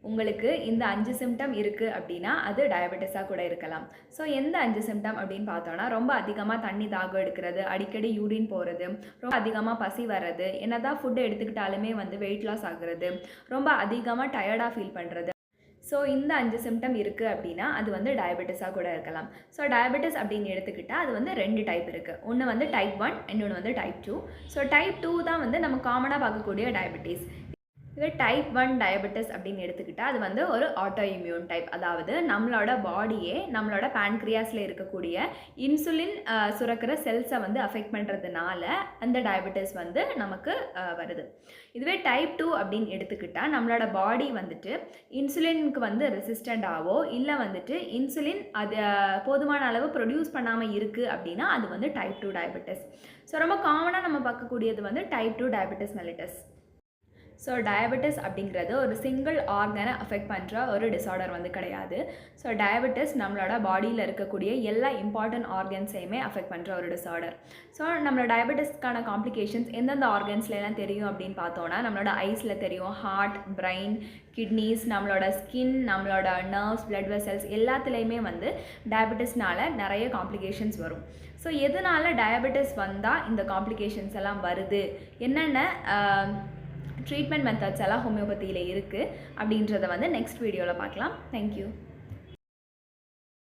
உங்களுக்கு இந்த 5 சிம்டம் இருக்குது அப்படின்னா அது டயபெட்டிஸாக கூட இருக்கலாம். ஸோ எந்த 5 சிம்டம் அப்படின்னு பார்த்தோன்னா, ரொம்ப அதிகமாக தண்ணி தாகம் எடுக்கிறது, அடிக்கடி யூரின் போகிறது, ரொம்ப அதிகமாக பசி வர்றது, என்னதான் ஃபுட் எடுத்துக்கிட்டாலுமே வந்து வெயிட் லாஸ் ஆகுறது, ரொம்ப அதிகமாக டயர்டாக ஃபீல் பண்ணுறது. ஸோ இந்த 5 சிம்டம் இருக்குது அப்படின்னா அது வந்து டயபெட்டிஸாக கூட இருக்கலாம். ஸோ டயபெட்டிஸ் அப்படின்னு எடுத்துக்கிட்டால் அது வந்து 2 டைப் இருக்குது. ஒன்று வந்து டைப் 1, இன்னொன்று வந்து டைப் 2. ஸோ டைப் 2 தான் வந்து நம்ம காமனாக பார்க்கக்கூடிய டயபெட்டிஸ். இது டைப் 1 டயபெட்டிஸ் அப்படின்னு எடுத்துக்கிட்டால் அது வந்து ஒரு ஆட்டோ இம்யூன் டைப். அதாவது நம்மளோட பாடியே நம்மளோட பேன்க்ரியாஸில் இருக்கக்கூடிய இன்சுலின் சுரக்கிற செல்ஸை வந்து அஃபெக்ட் பண்ணுறதுனால அந்த டயபெட்டிஸ் வந்து நமக்கு வருது. இதுவே டைப் 2 அப்படின்னு எடுத்துக்கிட்டால் நம்மளோட பாடி வந்துட்டு இன்சுலினுக்கு வந்து ரெசிஸ்டண்ட்டாகவோ இல்லை வந்துட்டு இன்சுலின் அது போதுமான அளவு ப்ரொடியூஸ் பண்ணாமல் இருக்குது அப்படின்னா அது வந்து டைப் 2 டயபெட்டிஸ். ஸோ ரொம்ப காமனாக நம்ம பார்க்கக்கூடியது வந்து type 2 diabetes mellitus. So diabetes அப்படிங்கிறது ஒரு சிங்கிள் ஆர்கனை அஃபெக்ட் பண்ணுற ஒரு டிஸார்டர் வந்து கிடையாது. ஸோ டயபெட்டிஸ் நம்மளோட பாடியில் இருக்கக்கூடிய எல்லா இம்பார்ட்டன்ட் ஆர்கன்ஸையுமே அஃபெக்ட் பண்ணுற ஒரு டிஸார்டர். ஸோ நம்மளோட டயபெட்டிஸ்க்கான காம்ப்ளிகேஷன்ஸ் எந்தெந்த ஆர்கன்ஸ்லாம் தெரியும் அப்படின்னு பார்த்தோன்னா, நம்மளோட ஐஸில் தெரியும், ஹார்ட், பிரெயின், கிட்னிஸ், நம்மளோட ஸ்கின், நம்மளோட நர்வ்ஸ், பிளட் வெசல்ஸ் எல்லாத்துலேயுமே வந்து டயபெட்டிஸ்னால நிறைய காம்ப்ளிகேஷன்ஸ் வரும். ஸோ எதனால் டயபெட்டிஸ் வந்தால் இந்த காம்ப்ளிகேஷன்ஸ் எல்லாம் வருது, என்னென்ன ட்ரீட்மெண்ட் மெத்தட்ஸ் எல்லாம் ஹோமியோபதியில் இருக்குது அப்படின்றத வந்து நெக்ஸ்ட் வீடியோவில் பார்க்கலாம். தேங்க்யூ.